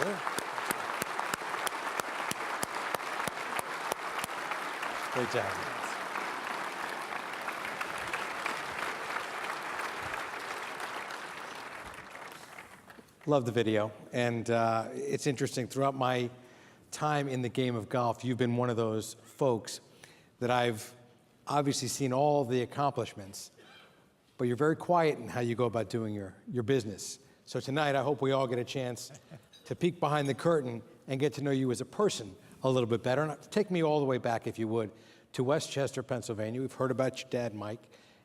Great to have you. Love the video, and it's interesting. Throughout my time in the game of golf, you've been one of those folks that I've obviously seen all the accomplishments, but you're very quiet in how you go about doing your business. So tonight, I hope we all get a chance to peek behind the curtain and get to know you as a person a little bit better. And take me all the way back, if you would, to Westchester, Pennsylvania. We've heard about your dad, Mike,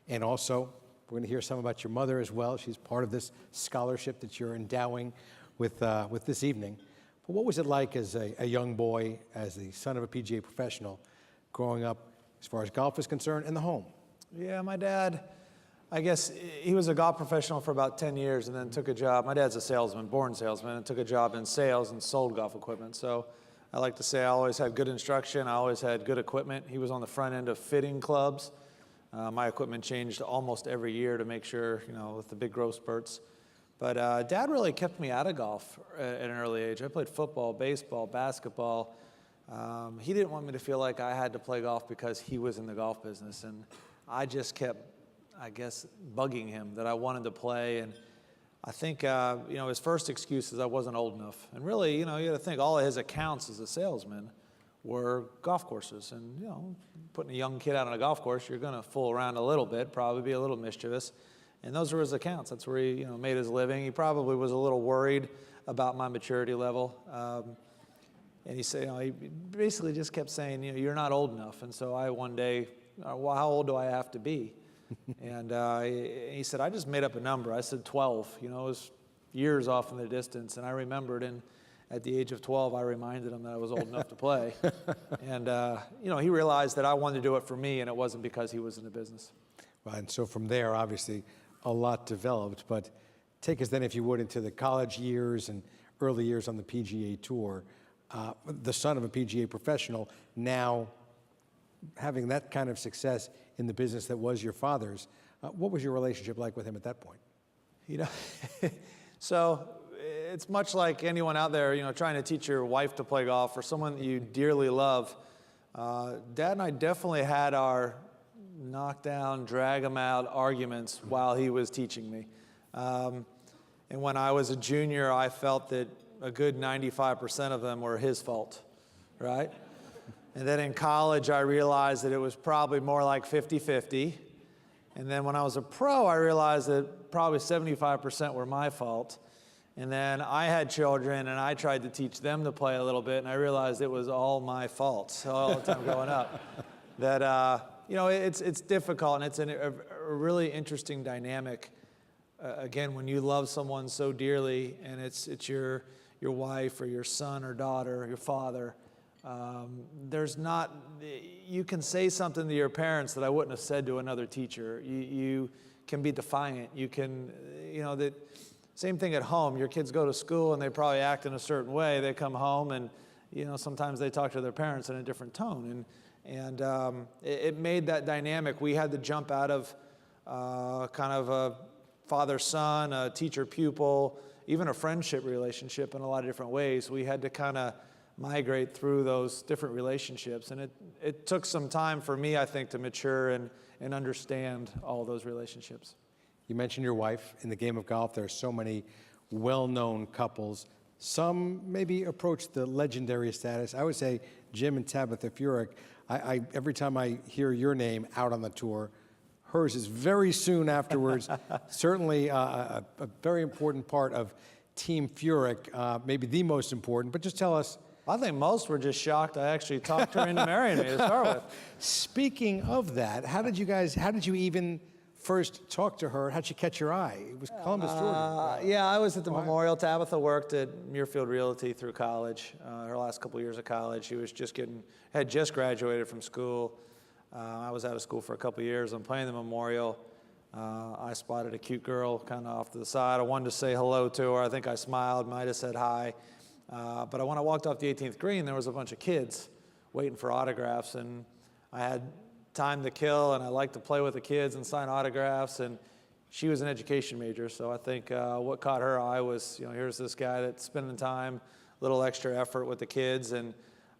and also we're going to hear some about your mother as well. She's part of this scholarship that you're endowing with this evening. But what was it like as a young boy, as the son of a PGA professional, growing up as far as golf is concerned in the home? Yeah, my dad, I guess he was a golf professional for about 10 years and then took a job. My dad's a salesman, born salesman, and took a job in sales and sold golf equipment. So I like to say I always had good instruction. I always had good equipment. He was on the front end of fitting clubs. My equipment changed almost every year to make sure, with the big growth spurts. But Dad really kept me out of golf at an early age. I played football, baseball, basketball. He didn't want me to feel like I had to play golf because he was in the golf business. And I just kept, I guess, bugging him that I wanted to play. And I think, his first excuse is I wasn't old enough. And really, you got to think all of his accounts as a salesman were golf courses. And, putting a young kid out on a golf course, you're going to fool around a little bit, probably be a little mischievous. And those were his accounts. That's where he, made his living. He probably was a little worried about my maturity level. And he said, he basically just kept saying, you're not old enough. And so I one day, well, how old do I have to be? And he said, I just made up a number. I said 12. It was years off in the distance. And I remembered, and at the age of 12, I reminded him that I was old enough to play. And, he realized that I wanted to do it for me, and it wasn't because he was in the business. Right, and so from there, obviously, a lot developed. But take us then, if you would, into the college years and early years on the PGA Tour. The son of a PGA professional, now having that kind of success in the business that was your father's. What was your relationship like with him at that point? So it's much like anyone out there, trying to teach your wife to play golf or someone that you dearly love. Dad and I definitely had our knockdown, drag him out arguments while he was teaching me. And when I was a junior, I felt that a good 95% of them were his fault, right? And then in college, I realized that it was probably more like 50-50. And then when I was a pro, I realized that probably 75% were my fault. And then I had children, and I tried to teach them to play a little bit, and I realized it was all my fault all the time growing up. That, it's difficult, and it's a really interesting dynamic. Again, when you love someone so dearly, and it's your wife or your son or daughter or your father, you can say something to your parents that I wouldn't have said to another teacher. You can be defiant. You can, same thing at home. Your kids go to school and they probably act in a certain way. They come home and, sometimes they talk to their parents in a different tone. And it made that dynamic. We had to jump out of kind of a father-son, a teacher-pupil, even a friendship relationship in a lot of different ways. We had to kind of migrate through those different relationships. And it took some time for me, I think, to mature and understand all those relationships. You mentioned your wife. In the game of golf, there are so many well-known couples. Some maybe approach the legendary status. I would say Jim and Tabitha Furyk. Every time I hear your name out on the tour, hers is very soon afterwards. Certainly a very important part of Team Furyk, maybe the most important. But just tell us. I think most were just shocked I actually talked her into marrying me to start with. Speaking of that, how did you even first talk to her? How'd she catch your eye? It was Columbus, Georgia. Yeah, I was at the Memorial. Tabitha worked at Muirfield Realty through college. Her last couple years of college, she was had just graduated from school. I was out of school for a couple years. I'm playing the Memorial. I spotted a cute girl kind of off to the side. I wanted to say hello to her. I think I smiled, might have said hi. But when I walked off the 18th green, there was a bunch of kids waiting for autographs, and I had time to kill, and I liked to play with the kids and sign autographs, and she was an education major, so I think what caught her eye was, here's this guy that's spending time little extra effort with the kids. And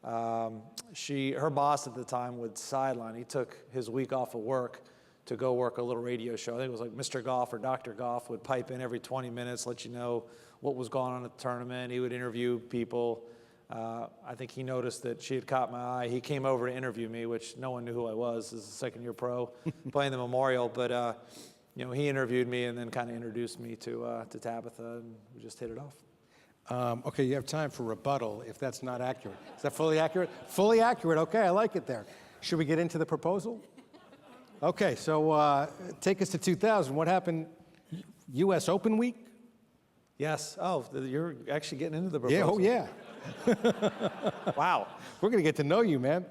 her boss at the time would sideline. He took his week off of work to go work a little radio show. I think it was like Mr. Goff or Dr. Goff would pipe in every 20 minutes, let you know what was going on at the tournament. He would interview people. I think he noticed that she had caught my eye. He came over to interview me, which no one knew who I was. This is a second-year pro playing the Memorial. But, he interviewed me and then kind of introduced me to Tabitha, and we just hit it off. Okay, you have time for rebuttal if that's not accurate. Is that fully accurate? Fully accurate. Okay, I like it there. Should we get into the proposal? Okay, so take us to 2000. What happened? U.S. Open week? Yes. Oh, you're actually getting into the proposal. Yeah. Oh, yeah. Wow. We're going to get to know you, man.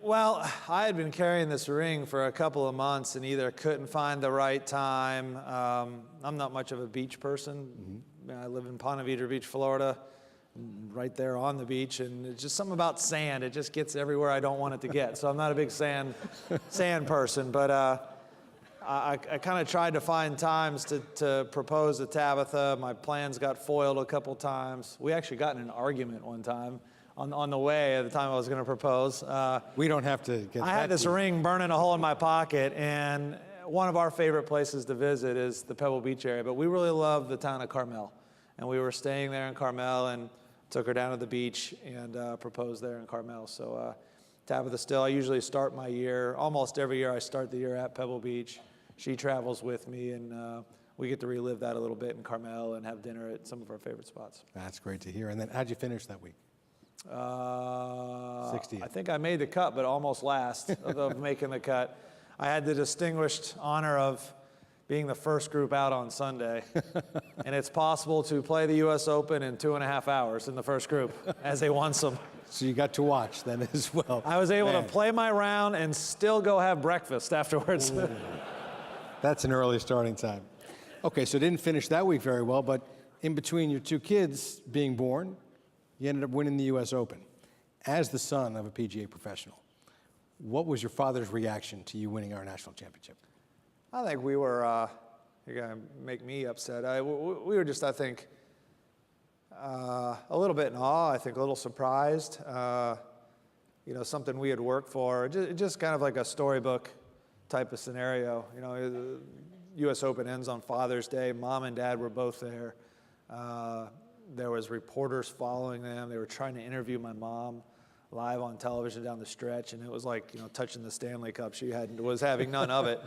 Well, I had been carrying this ring for a couple of months and either couldn't find the right time. I'm not much of a beach person. Mm-hmm. I live in Ponte Vedra Beach, Florida, right there on the beach, and it's just something about sand. It just gets everywhere I don't want it to get. So I'm not a big sand person, but I kind of tried to find times to propose to Tabitha. My plans got foiled a couple times. We actually got in an argument one time on the way at the time I was going to propose. We don't have to get I had this ring burning a hole in my pocket, and one of our favorite places to visit is the Pebble Beach area, but we really love the town of Carmel. And we were staying there in Carmel and took her down to the beach and proposed there in Carmel. So Tabitha still, I usually start my year, almost every year I start the year at Pebble Beach. She travels with me, and we get to relive that a little bit in Carmel and have dinner at some of our favorite spots. That's great to hear. And then how'd you finish that week? 60th. I think I made the cut, but almost last of making the cut. I had the distinguished honor of being the first group out on Sunday. And it's possible to play the U.S. Open in 2.5 hours in the first group, as they won some. So you got to watch then as well. I was able to play my round and still go have breakfast afterwards. That's an early starting time. Okay, so didn't finish that week very well, but in between your two kids being born, you ended up winning the U.S. Open. As the son of a PGA professional, what was your father's reaction to you winning our national championship? I think we were, you're going to make me upset. We were just, I think, a little bit in awe, I think a little surprised. Something we had worked for, just kind of like a storybook type of scenario. The U.S. Open ends on Father's Day. Mom and Dad were both there. There was reporters following them. They were trying to interview my mom live on television down the stretch, and it was like, touching the Stanley Cup. She was having none of it.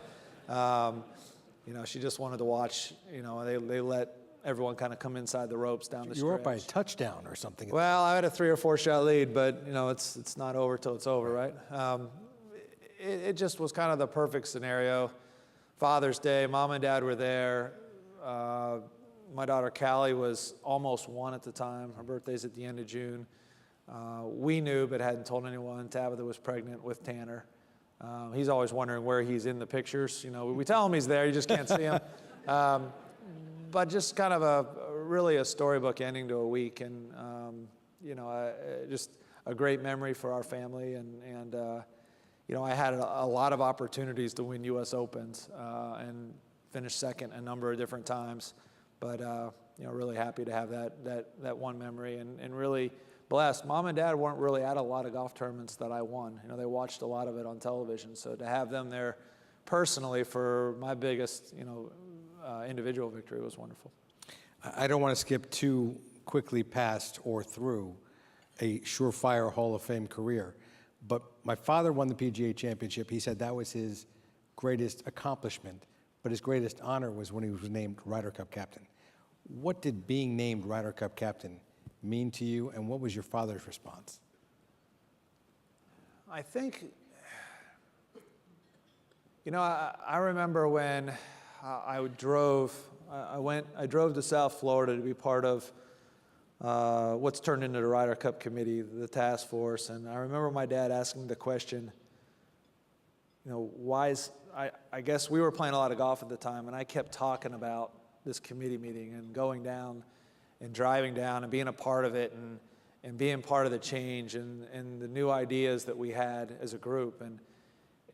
She just wanted to watch. They let everyone kind of come inside the ropes down the stretch. You were up by a touchdown or something. Well, I had a 3 or 4 shot lead, but it's not over till it's over, right? It just was kind of the perfect scenario. Father's Day, Mom and Dad were there. My daughter Callie was almost 1 at the time. Her birthday's at the end of June. We knew but hadn't told anyone. Tabitha was pregnant with Tanner. He's always wondering where he's in the pictures. We tell him he's there, you just can't see him. But just kind of really a storybook ending to a week, and just a great memory for our family. And I had a lot of opportunities to win U.S. Opens and finish second a number of different times. But really happy to have that one memory, and really blessed. Mom and Dad weren't really at a lot of golf tournaments that I won. They watched a lot of it on television. So to have them there personally for my biggest, individual victory was wonderful. I don't want to skip too quickly past or through a surefire Hall of Fame career, but my father won the PGA Championship. He said that was his greatest accomplishment, but his greatest honor was when he was named Ryder Cup captain. What did being named Ryder Cup captain mean to you, and what was your father's response? I think, I remember when I drove to South Florida to be part of what's turned into the Ryder Cup committee, the task force, and I remember my dad asking the question, I guess we were playing a lot of golf at the time, and I kept talking about this committee meeting and going down and driving down and being a part of it and being part of the change and the new ideas that we had as a group. And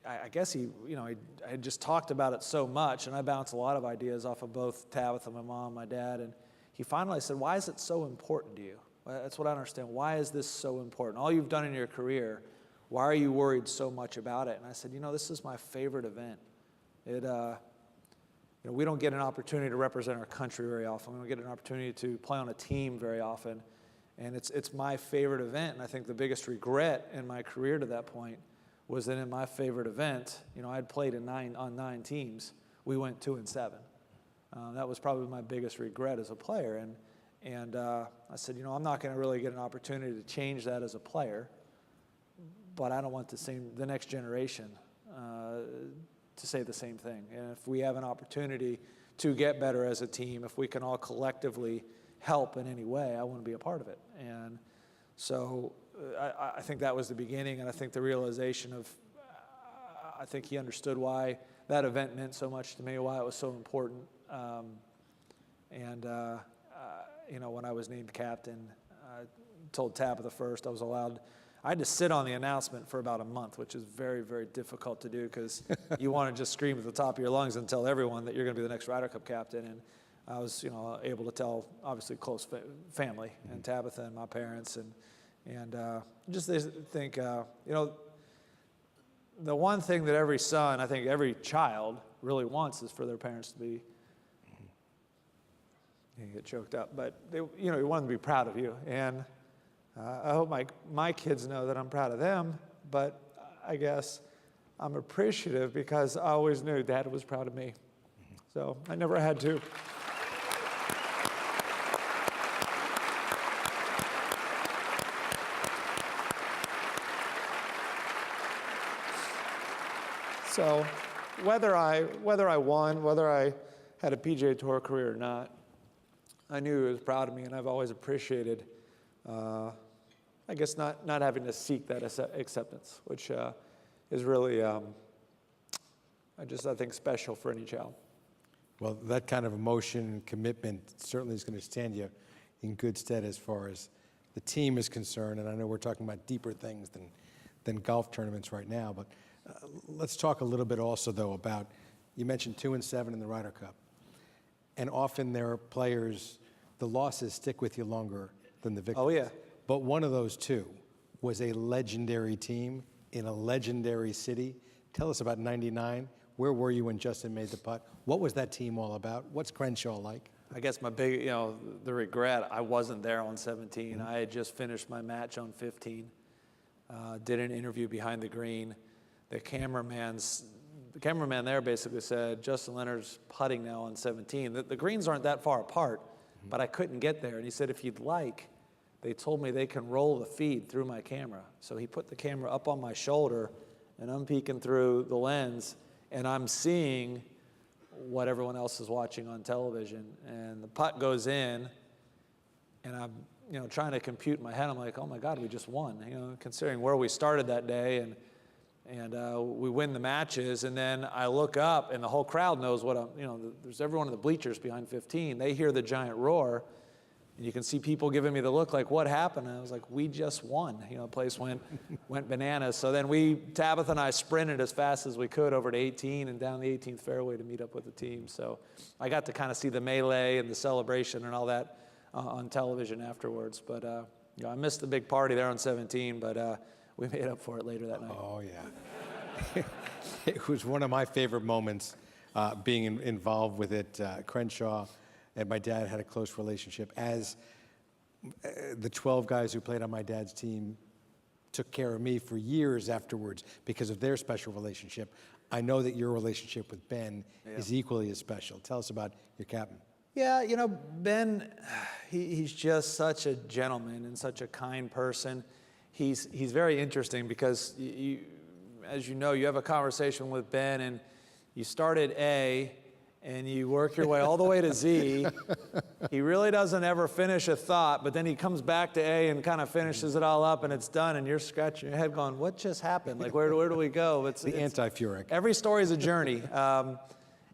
I guess I had just talked about it so much, and I bounced a lot of ideas off of both Tabitha, my mom, my dad, and he finally said, "Why is it so important to you?" That's what I don't understand. Why is this so important? All you've done in your career, why are you worried so much about it? And I said, this is my favorite event. We don't get an opportunity to represent our country very often. We don't get an opportunity to play on a team very often. And it's my favorite event. And I think the biggest regret in my career to that point was that in my favorite event, I had played on 9 teams. We went 2-7. That was probably my biggest regret as a player. And I said, I'm not going to really get an opportunity to change that as a player, but I don't want the next generation to say the same thing. And if we have an opportunity to get better as a team, if we can all collectively help in any way, I want to be a part of it. And so I think that was the beginning, and I think the realization of, I think he understood why that event meant so much to me, why it was so important. When I was named captain, I told Tabitha first I had to sit on the announcement for about a month, which is very, very difficult to do because you want to just scream at the top of your lungs and tell everyone that you're going to be the next Ryder Cup captain. And I was, able to tell, obviously, close family and Tabitha and my parents. And just think, the one thing that every son, I think every child really wants is for their parents to be, you get choked up, but you want them to be proud of you. And I hope my kids know that I'm proud of them, but I guess I'm appreciative because I always knew Dad was proud of me. So I never had to. So whether I won, whether I had a PGA Tour career or not, I knew he was proud of me, and I've always appreciated I guess not having to seek that acceptance, which is really, I think, special for any child. Well, that kind of emotion and commitment certainly is going to stand you in good stead as far as the team is concerned. And I know we're talking about deeper things than golf tournaments right now, but let's talk a little bit also, though, about, you mentioned 2-7 in the Ryder Cup. And often there are players, the losses stick with you longer than the victories. Oh, yeah. But one of those two was a legendary team in a legendary city. Tell us about '99. Where were you when Justin made the putt? What was that team all about? What's Crenshaw like? I guess my big, the regret, I wasn't there on 17. I had just finished my match on 15. Did an interview behind the green. The cameraman there basically said, Justin Leonard's putting now on 17. The greens aren't that far apart, but I couldn't get there. And he said, if you'd like, they told me they can roll the feed through my camera. So he put the camera up on my shoulder, and I'm peeking through the lens, and I'm seeing what everyone else is watching on television. And the putt goes in, and I'm trying to compute in my head. I'm like, oh my God, we just won. Considering where we started that day, and we win the matches. And then I look up, and the whole crowd knows what there's everyone in the bleachers behind 15. They hear the giant roar. And you can see people giving me the look like, what happened? And I was like, we just won. The place went bananas. So then Tabitha and I sprinted as fast as we could over to 18 and down the 18th fairway to meet up with the team. So I got to kind of see the melee and the celebration and all that on television afterwards. But I missed the big party there on 17, but we made up for it later that night. Oh, yeah. It was one of my favorite moments being involved with it. Crenshaw and my dad had a close relationship. As the 12 guys who played on my dad's team took care of me for years afterwards because of their special relationship, I know that your relationship with Ben is equally as special. Tell us about your captain. Yeah, Ben, he's just such a gentleman and such a kind person. He's very interesting because, as you know, you have a conversation with Ben, and you start at A, and you work your way all the way to Z. He really doesn't ever finish a thought, but then he comes back to A and kind of finishes it all up, and it's done, and you're scratching your head going, what just happened? Like, where do we go? It's anti-Furyk. Every story is a journey. And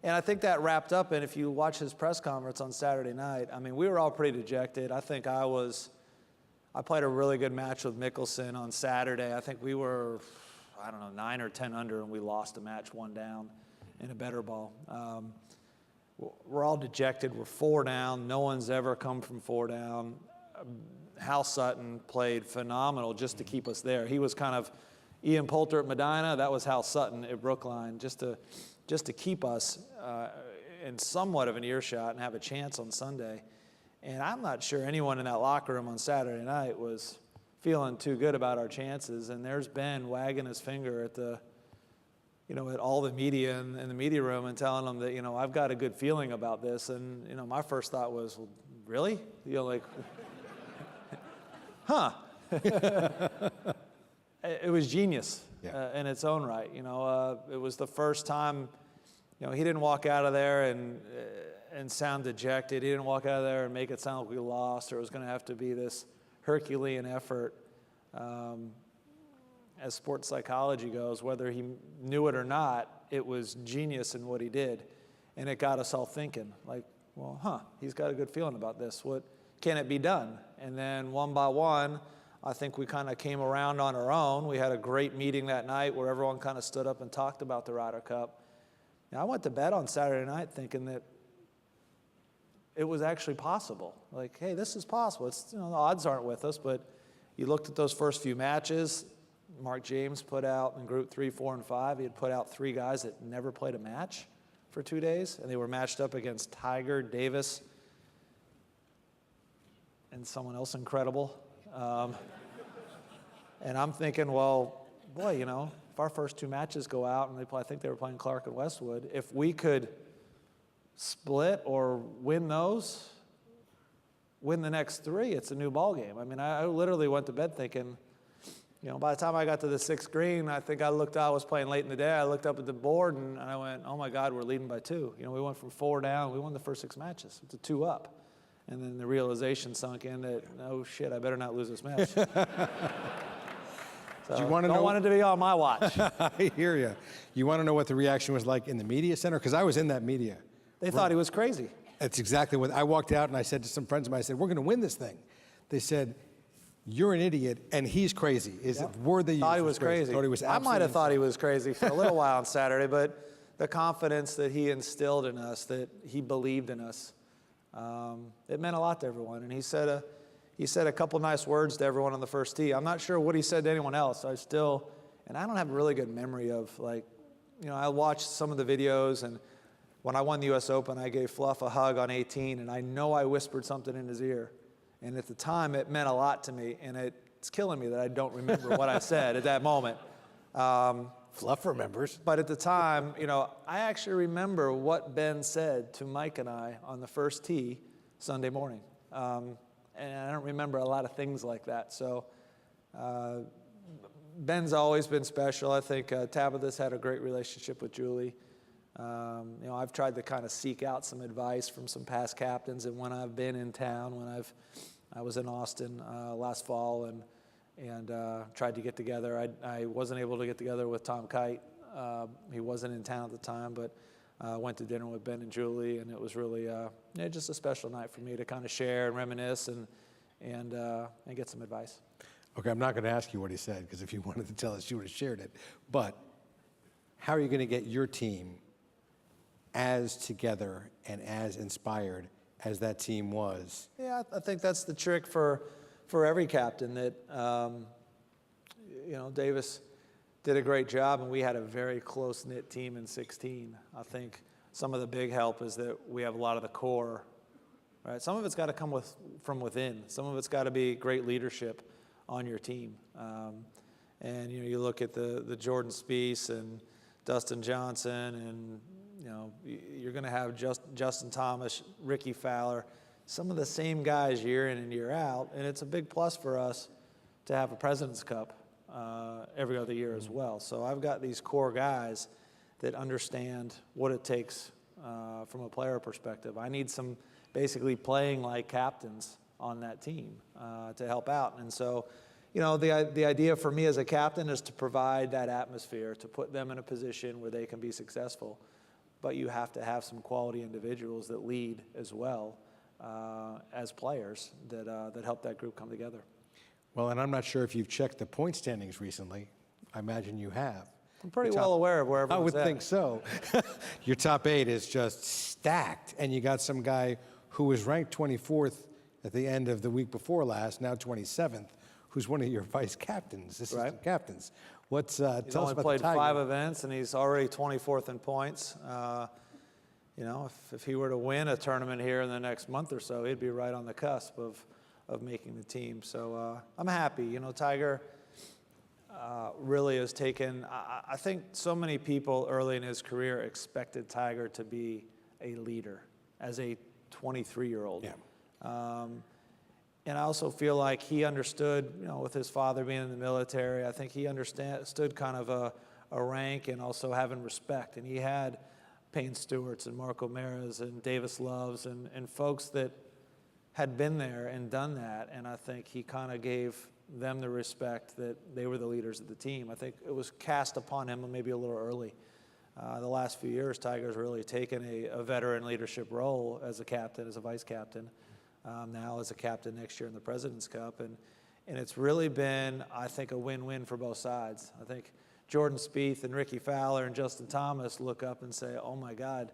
I think that wrapped up, and if you watch his press conference on Saturday night, we were all pretty dejected. I think I played a really good match with Mickelson on Saturday. I think we were, 9 or 10 under, and we lost a match 1 down in a better ball. We're all dejected. We're 4 down. No one's ever come from 4 down. Hal Sutton played phenomenal just to keep us there. He was kind of Ian Poulter at Medina. That was Hal Sutton at Brookline, just to keep us in somewhat of an earshot and have a chance on Sunday. And I'm not sure anyone in that locker room on Saturday night was feeling too good about our chances. And there's Ben wagging his finger at at all the media in the media room and telling them that, I've got a good feeling about this. And, my first thought was, well, really? Like, huh. It was genius in its own right. It was the first time, he didn't walk out of there and sound dejected. He didn't walk out of there and make it sound like we lost or it was going to have to be this Herculean effort. As sports psychology goes, whether he knew it or not, it was genius in what he did. And it got us all thinking, like, well, he's got a good feeling about this. What can it be done? And then one by one, I think we kind of came around on our own. We had a great meeting that night where everyone kind of stood up and talked about the Ryder Cup. Now, I went to bed on Saturday night thinking that it was actually possible. Like, hey, this is possible. It's, the odds aren't with us, but you looked at those first few matches. Mark James put out in Group 3, 4, and 5. He had put out 3 guys that never played a match for 2 days, and they were matched up against Tiger, Davis, and someone else incredible. And I'm thinking, well, boy, if our first 2 matches go out, and I think they were playing Clark and Westwood, if we could split or win those, win the next 3, it's a new ball game. I mean, I literally went to bed thinking, by the time I got to the 6th green, I think I was playing late in the day. I looked up at the board and I went, oh my God, we're leading by 2. We went from 4 down. We won the first 6 matches. It's a 2 up. And then the realization sunk in that, oh shit, I better not lose this match. So Do you want to don't want it to be on my watch. I hear you. You want to know what the reaction was like in the media center? Because I was in that media. They thought he was crazy. That's exactly what I walked out and I said to some friends of mine, I said, we're going to win this thing. They said, you're an idiot and he's crazy. Is it word they used? Thought he was crazy. Thought he was I might have thought he was crazy for a little while on Saturday, but the confidence that he instilled in us, that he believed in us, it meant a lot to everyone. And he said a couple nice words to everyone on the first tee. I'm not sure what he said to anyone else. And I don't have a really good memory of, I watched some of the videos, and when I won the U.S. Open, I gave Fluff a hug on 18, and I know I whispered something in his ear. And at the time, it meant a lot to me, and it's killing me that I don't remember what I said at that moment. Fluff remembers. But at the time, I actually remember what Ben said to Mike and I on the first tee Sunday morning. And I don't remember a lot of things like that. So Ben's always been special. I think Tabitha's had a great relationship with Julie. I've tried to kind of seek out some advice from some past captains, and when I've been in town, I was in Austin last fall and tried to get together. I wasn't able to get together with Tom Kite. He wasn't in town at the time, but went to dinner with Ben and Julie, and it was really just a special night for me to kind of share and reminisce and get some advice. Okay, I'm not going to ask you what he said, because if you wanted to tell us, you would have shared it. But how are you going to get your team as together and as inspired as that team was? Yeah, I think that's the trick for every captain, that, Davis did a great job, and we had a very close-knit team in 16. I think some of the big help is that we have a lot of the core, right? Some of it's got to come from within. Some of it's got to be great leadership on your team. And, you look at the Jordan Spieth and Dustin Johnson, and, you're going to have Justin Thomas, Ricky Fowler, some of the same guys year in and year out. And it's a big plus for us to have a President's Cup every other year as well. So I've got these core guys that understand what it takes from a player perspective. I need some basically playing like captains on that team to help out. And so, the idea for me as a captain is to provide that atmosphere, to put them in a position where they can be successful. But you have to have some quality individuals that lead as well as players that help that group come together. Well, and I'm not sure if you've checked the point standings recently. I imagine you have. I'm pretty well aware of where everyone's at. I would think so. Your top 8 is just stacked, and you got some guy who was ranked 24th at the end of the week before last, now 27th, who's one of your vice captains, assistant captains. What's He's tell us only about played the Tiger? 5 events, and he's already 24th in points. You know, if he were to win a tournament here in the next month or so, he'd be right on the cusp of making the team. So I'm happy. You know, Tiger really has taken, I think so many people early in his career expected Tiger to be a leader as a 23-year-old. Yeah. And I also feel like he understood, you know, with his father being in the military, I think he understood kind of a rank and also having respect. And he had Payne Stewarts and Marco Maras and Davis Loves and folks that had been there and done that. And I think he kind of gave them the respect that they were the leaders of the team. I think it was cast upon him maybe a little early. The last few years, Tiger's really taken a veteran leadership role as a captain, as a vice captain. Now as a captain next year in the President's Cup. And it's really been, I think, a win-win for both sides. I think Jordan Spieth and Ricky Fowler and Justin Thomas look up and say, oh my God,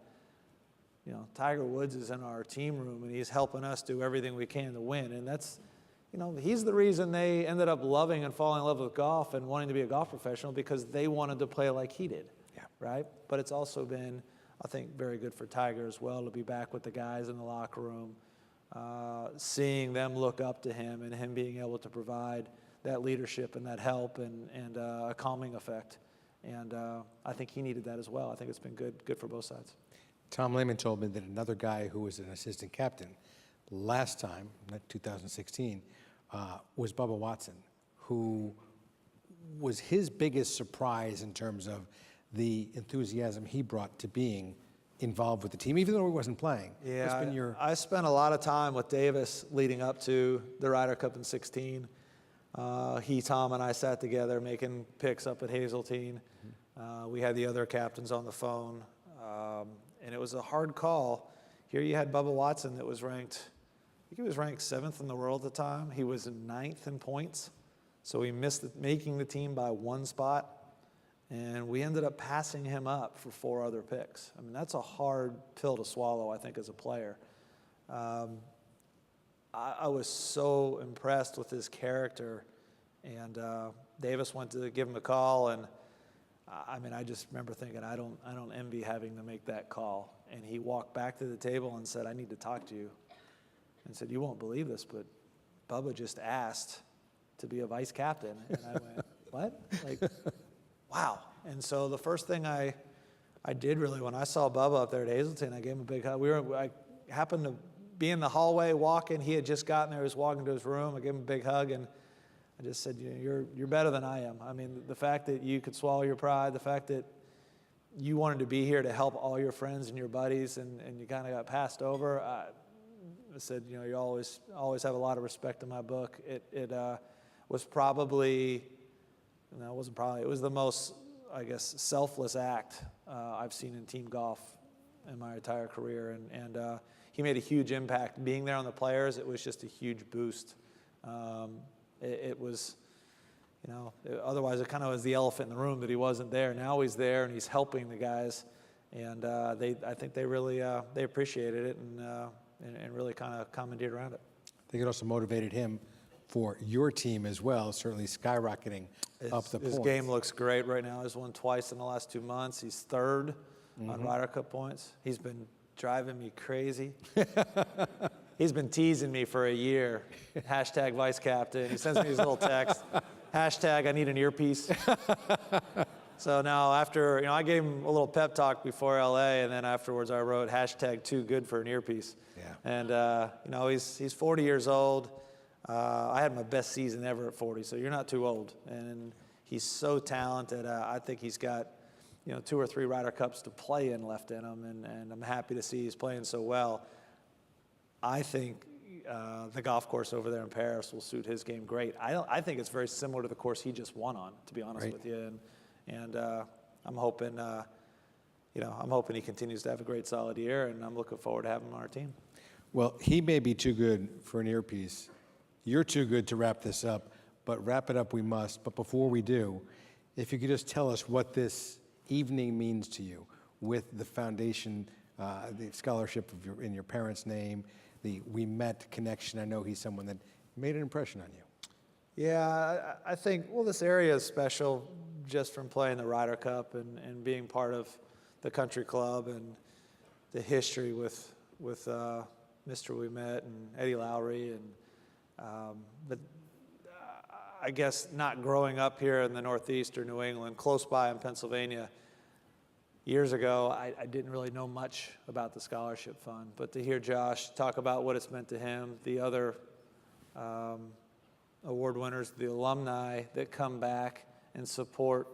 you know, Tiger Woods is in our team room and he's helping us do everything we can to win. And that's, you know, he's the reason they ended up loving and falling in love with golf and wanting to be a golf professional, because they wanted to play like he did. Yeah. Right? But it's also been, I think, very good for Tiger as well to be back with the guys in the locker room. Seeing them look up to him and him being able to provide that leadership and that help and a calming effect. And I think he needed that as well. I think it's been good for both sides. Tom Lehman told me that another guy who was an assistant captain last time, not 2016, was Bubba Watson, who was his biggest surprise in terms of the enthusiasm he brought to being involved with the team, even though he wasn't playing. Yeah, I spent a lot of time with Davis leading up to the Ryder Cup in 16. Tom, and I sat together making picks up at Hazeltine. We had the other captains on the phone, and it was a hard call. Here you had Bubba Watson that was ranked, I think he was ranked 7th in the world at the time. He was 9th in points, so he missed making the team by 1 spot. And we ended up passing him up for 4 other picks. I mean, that's a hard pill to swallow, I think, as a player. I was so impressed with his character. And Davis went to give him a call. And I mean, I just remember thinking, I don't envy having to make that call. And he walked back to the table and said, I need to talk to you. And said, you won't believe this, but Bubba just asked to be a vice captain. And I went, what? Like, wow. And so the first thing I did really when I saw Bubba up there at Hazeltine, I gave him a big hug. I happened to be in the hallway walking. He had just gotten there. He was walking to his room. I gave him a big hug, and I just said, you know, you're better than I am. I mean, the fact that you could swallow your pride, the fact that you wanted to be here to help all your friends and your buddies, and you kind of got passed over. I said, you know, you always have a lot of respect in my book. It was probably, no, it wasn't probably, it was the most, I guess, selfless act I've seen in team golf in my entire career. And he made a huge impact. Being there on the players, it was just a huge boost. It was, you know, otherwise it kind of was the elephant in the room that he wasn't there. Now he's there and he's helping the guys. And I think they really, they appreciated it and really kind of commandeered around it. I think it also motivated him for your team as well, certainly skyrocketing up the points. His game looks great right now. He's won twice in the last 2 months. He's 3rd on Ryder Cup points. He's been driving me crazy. He's been teasing me for a year. Hashtag vice captain. He sends me his little text. Hashtag I need an earpiece. So now after, you know, I gave him a little pep talk before LA, and then afterwards I wrote hashtag too good for an earpiece. Yeah. And, you know, he's 40 years old. I had my best season ever at 40, so you're not too old. And he's so talented. I think he's got, you know, 2 or 3 Ryder Cups to play in left in him, and I'm happy to see he's playing so well. I think the golf course over there in Paris will suit his game great. I think it's very similar to the course he just won on, to be honest with you. And I'm hoping, you know, I'm hoping he continues to have a great, solid year, and I'm looking forward to having him on our team. Well, he may be too good for an earpiece. You're too good to wrap this up, but wrap it up we must. But before we do, if you could just tell us what this evening means to you with the foundation, the scholarship in your parents' name, the Ouimet connection. I know he's someone that made an impression on you. Yeah, I think, well, this area is special just from playing the Ryder Cup and being part of the country club and the history with Mr. Ouimet and Eddie Lowry. But I guess not growing up here in the Northeast or New England, close by in Pennsylvania, years ago, I didn't really know much about the scholarship fund. But to hear Josh talk about what it's meant to him, the other award winners, the alumni that come back and support,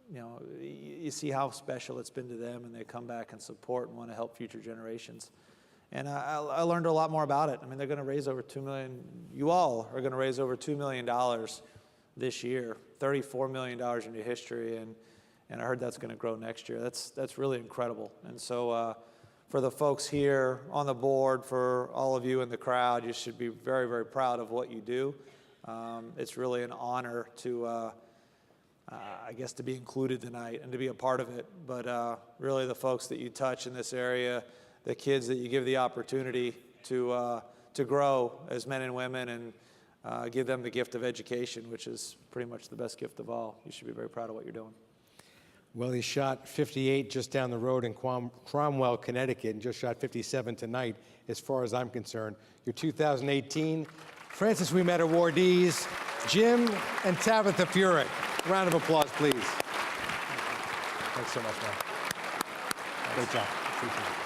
you see how special it's been to them, and they come back and support and want to help future generations. And I learned a lot more about it. I mean, they're going to raise over $2 million. You all are going to raise over $2 million this year, $34 million into history, and I heard that's going to grow next year. That's really incredible. And so for the folks here on the board, for all of you in the crowd, you should be very, very proud of what you do. It's really an honor to, I guess, to be included tonight and to be a part of it. But really the folks that you touch in this area, the kids that you give the opportunity to grow as men and women and give them the gift of education, which is pretty much the best gift of all. You should be very proud of what you're doing. Well, he shot 58 just down the road in Cromwell, Connecticut, and just shot 57 tonight, as far as I'm concerned. Your 2018 Francis Ouimet awardees, Jim and Tabitha Furyk. Round of applause, please. Thanks so much, man. Great job. Appreciate it.